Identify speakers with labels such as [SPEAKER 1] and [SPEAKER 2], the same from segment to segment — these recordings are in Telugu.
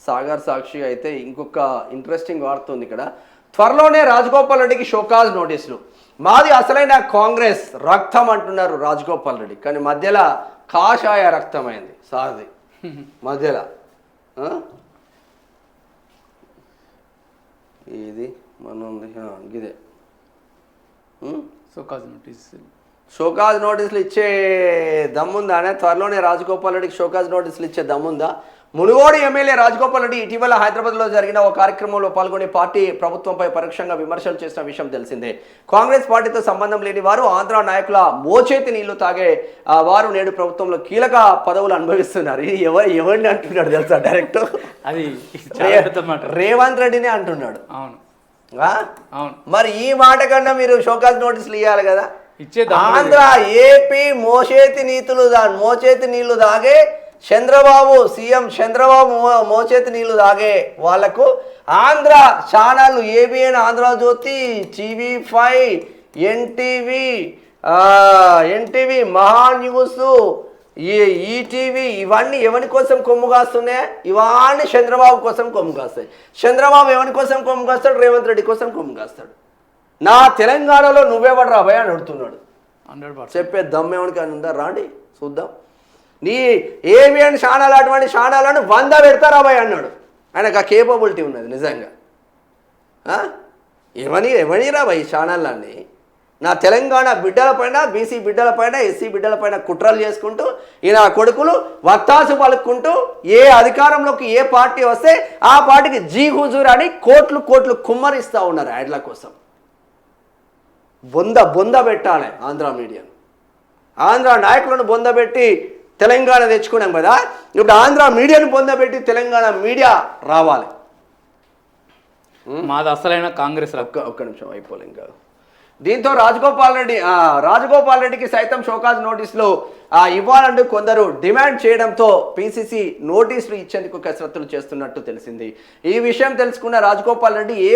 [SPEAKER 1] సాగర్ సాక్షి అయితే ఇంకొక ఇంట్రెస్టింగ్ వార్త ఉంది ఇక్కడ. త్వరలోనే రాజగోపాల్ రెడ్డికి షోకాజ్ నోటీసులు. మాది అసలైన కాంగ్రెస్ రక్తం అంటున్నారు రాజగోపాల్ రెడ్డి, కానీ మధ్యలో కాషాయ రక్తమైంది సారది మధ్యలో. ఇది మన ఇదే షోకాజ్ నోటీసులు ఇచ్చే దమ్ముందా అనే త్వరలోనే రాజగోపాల్ రెడ్డికి షోకాజ్ నోటీసులు ఇచ్చే దమ్ముందా? మునుగోడు ఎమ్మెల్యే రాజగోపాల్ రెడ్డి ఇటీవల హైదరాబాద్లో జరిగిన ఒక కార్యక్రమంలో పాల్గొని పార్టీ ప్రభుత్వంపై పరోక్షంగా విమర్శలు చేసిన విషయం తెలిసిందే. కాంగ్రెస్ పార్టీతో సంబంధం లేని వారు ఆంధ్ర నాయకుల మోచేతి నీళ్లు తాగే వారు నేడు ప్రభుత్వంలో కీలక పదవులు అనుభవిస్తున్నారు. ఇది ఎవరిని అంటున్నాడు తెలుసా? డైరెక్ట్ అది రేవంత్ రెడ్డినే అంటున్నాడు. మరి ఈ మాట కన్నా మీరు షోకాజ్ నోటీసులు ఇవ్వాలి కదా. ఆంధ్ర ఏపీ మోచేతి నీళ్లు తాగే చంద్రబాబు, సీఎం చంద్రబాబు మోచేతి నీళ్లు తాగే వాళ్లకు ఆంధ్ర ఛానళ్ళు ఏబిఎన్, ఆంధ్రజ్యోతి, TV5, ఎన్టీవీ, మహా న్యూస్, ఈటీవీ ఇవన్నీ ఎవరి కోసం కొమ్ము కాస్తున్నాయి? ఇవన్నీ చంద్రబాబు కోసం కొమ్ము కాస్తాయి. చంద్రబాబు ఎవరి కోసం కొమ్ము కాస్తాడు? రేవంత్ రెడ్డి కోసం కొమ్ము కాస్తాడు. నా తెలంగాణలో నువ్వెవడు రాబాయ్ అని అడుగుతున్నాడు. చెప్పే దమ్మేమనికి అని ఉందా? రాండి చూద్దాం. నీ ఏబిఎన్ ఛానల్ అటువంటి ఛానళ్ళను 100 పెడతారా బాయ్ అన్నాడు. ఆయనకు ఆ కేపబిలిటీ ఉన్నది నిజంగా. ఎవనిరా బాయ్ ఈ ఛానళ్ళని? నా తెలంగాణ బిడ్డలపైన, బీసీ బిడ్డలపైన, ఎస్సీ బిడ్డలపైన కుట్రలు చేసుకుంటూ ఈయన కొడుకులు వత్తాసు పలుకుంటూ ఏ అధికారంలోకి ఏ పార్టీ వస్తే ఆ పార్టీకి జీ హుజూర్ అని కోట్లు కుమ్మరిస్తూ ఉన్నారు యాడ్ల కోసం. బొంద పెట్టాలి ఆంధ్ర మీడియాను. ఆంధ్ర నాయకులను బొందబెట్టి తెలంగాణ తెచ్చుకున్నాం కదా, ఇప్పుడు ఆంధ్ర మీడియాను పొందబెట్టి తెలంగాణ మీడియా రావాలి.
[SPEAKER 2] మాది అసలైన కాంగ్రెస్.
[SPEAKER 1] ఒక్క నిమిషం అయిపోలే ఇంకా. దీంతో రాజగోపాల్ రెడ్డికి సైతం షోకాజ్ నోటీసులు ఇవ్వాలంటూ కొందరు డిమాండ్ చేయడంతో పిసిసి నోటీసులు ఇచ్చేందుకు కసరత్తులు చేస్తున్నట్టు తెలిసింది. ఈ విషయం తెలుసుకున్న రాజగోపాల్ రెడ్డి ఏ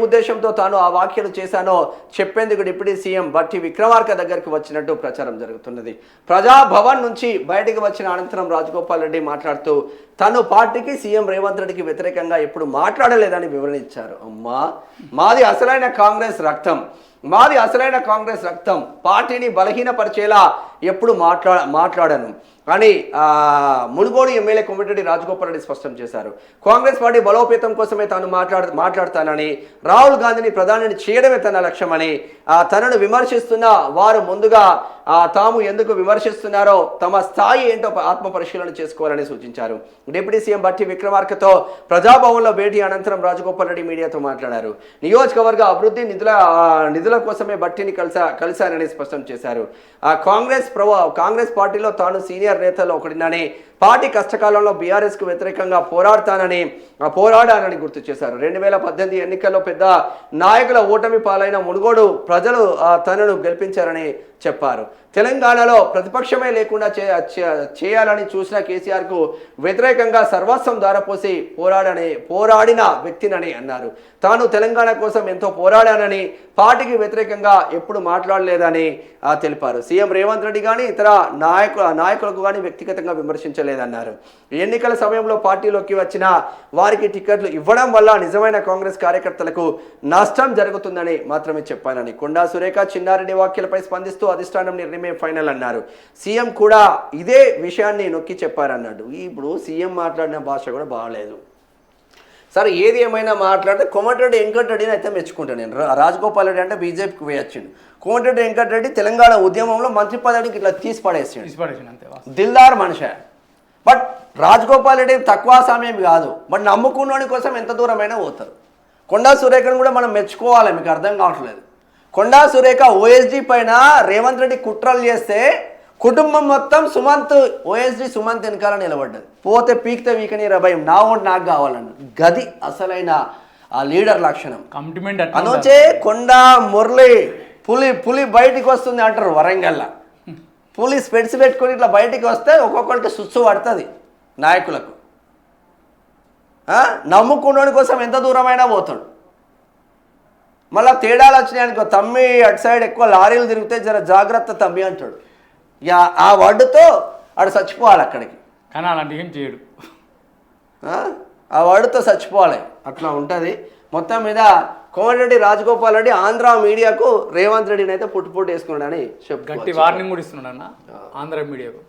[SPEAKER 1] ఉద్దేశంతో తాను ఆ వ్యాఖ్యలు చేశానో చెప్పేందుకు డిప్యూటీ సీఎం బట్టి విక్రమార్క దగ్గరికి వచ్చినట్టు ప్రచారం జరుగుతున్నది. ప్రజాభవన్ నుంచి బయటికి వచ్చిన అనంతరం రాజగోపాల్ రెడ్డి మాట్లాడుతూ తను పార్టీకి, సీఎం రేవంత్ రెడ్డికి వ్యతిరేకంగా ఎప్పుడు మాట్లాడలేదని వివరణ ఇచ్చారు. మాది అసలైన కాంగ్రెస్ రక్తం, పార్టీని బలహీనపరిచేలా ఎప్పుడు మాట్లాడను అని మునుగోడు ఎమ్మెల్యే కోమటిరెడ్డి రాజగోపాల్ రెడ్డి స్పష్టం చేశారు. కాంగ్రెస్ పార్టీ బలోపేతం కోసమే తాను మాట్లాడతానని, రాహుల్ గాంధీని ప్రధానిని చేయడమే తన లక్ష్యమని, తనను విమర్శిస్తున్న వారు ముందుగా తాము ఎందుకు విమర్శిస్తున్నారో తమ స్థాయి ఏంటో ఆత్మ పరిశీలన చేసుకోవాలని సూచించారు. డిప్యూటీ సీఎం బట్టి విక్రమార్కతో ప్రజాభవన్లో భేటీ అనంతరం రాజగోపాల్ రెడ్డి మీడియాతో మాట్లాడారు. నియోజకవర్గ అభివృద్ధి నిధుల కోసమే బట్టిని కలిశారని స్పష్టం చేశారు. కాంగ్రెస్ పార్టీలో తాను సీనియర్ నేతల్లో ఒకటినని, పార్టీ కష్టకాలంలో బీఆర్ఎస్కు వ్యతిరేకంగా పోరాడానని గుర్తు చేశారు. 2018 ఎన్నికల్లో పెద్ద నాయకుల ఓటమి పాలైన మునుగోడు ప్రజలు తనను గెలిపించారని చెప్పారు. తెలంగాణలో ప్రతిపక్షమే లేకుండా చేయాలని చూసిన కేసీఆర్కు వ్యతిరేకంగా సర్వస్వం ధారపోసి పోరాడిన వ్యక్తినని అన్నారు. తాను తెలంగాణ కోసం ఎంతో పోరాడానని, పార్టీకి వ్యతిరేకంగా ఎప్పుడు మాట్లాడలేదని తెలిపారు. సీఎం రేవంత్ రెడ్డి కానీ ఇతర నాయకులకు కానీ వ్యక్తిగతంగా విమర్శించలేదన్నారు. ఎన్నికల సమయంలో పార్టీలోకి వచ్చిన వారికి టికెట్లు ఇవ్వడం వల్ల నిజమైన కాంగ్రెస్ కార్యకర్తలకు నష్టం జరుగుతుందని మాత్రమే చెప్పానని, కొండా సురేఖ చిన్నారెడ్డి వ్యాఖ్యలపై స్పందిస్తూ అధిష్టానం నిర్ణయమే ఫైనల్ అన్నారు. సీఎం కూడా ఇదే విషయాన్ని నొక్కి చెప్పారన్నాడు. ఇప్పుడు సీఎం మాట్లాడిన భాష కూడా బాగాలేదు. సరే ఏది ఏమైనా మాట్లాడితే కోమటిరెడ్డి వెంకటరెడ్డిని అయితే మెచ్చుకుంటాను నేను. రాజగోపాల్ రెడ్డి అంటే బీజేపీకి వేయచ్చిండు. కోమటిరెడ్డి వెంకటరెడ్డి తెలంగాణ ఉద్యమంలో మంత్రి పదవికి ఇట్లా తీసి పడేసాడు. దిల్దార్ మనిషి. బట్ రాజగోపాల్ రెడ్డి తక్కువ సమయం కాదు. బట్ నమ్ముకున్నోని కోసం ఎంత దూరమైనా పోతారు. కొండా సురేఖను కూడా మనం మెచ్చుకోవాలి. మీకు అర్థం కావట్లేదు. కొండా సురేఖ ఓఎస్డీ పైన రేవంత్ రెడ్డి కుట్రలు చేస్తే కుటుంబం మొత్తం ఓఎస్డీ సుమంత్ వెనకాల నిలబడ్డది. పోతే పీక్తే వీకని భయం, నా ఓటు నాకు కావాలన్న గది అసలైన ఆ లీడర్ లక్షణం. అనొచ్చే కొండా మురళి పులి బయటికి వస్తుంది అంటారు వరంగల్లా. పులి స్పెట్స్ పెట్టుకొని ఇట్లా బయటికి వస్తే ఒక్కొక్కరికి సుచ్చు పడుతుంది నాయకులకు. నమ్ముకున్నోడి కోసం ఎంత దూరమైనా పోతాడు. మళ్ళీ తేడాలు వచ్చినాయనుకో, తమ్మి అటు సైడ్ ఎక్కువ లారీలు తిరిగితే జర జాగ్రత్త తమ్మి అంటాడు. ఆ వర్డ్తో ఆడు చచ్చిపోవాలి అక్కడికి.
[SPEAKER 2] కానీ అలాంటి ఏం చేయడు.
[SPEAKER 1] ఆ వర్డ్తో చచ్చిపోవాలి అట్లా ఉంటుంది. మొత్తం మీద కోమటిరెడ్డి రాజగోపాల్ రెడ్డి ఆంధ్ర మీడియాకు రేవంత్ రెడ్డిని అయితే పుట్టు వేసుకున్నాడని
[SPEAKER 2] గట్టి వార్నింగ్ కూడా ఇస్తున్నాడు అన్న ఆంధ్ర మీడియాకు.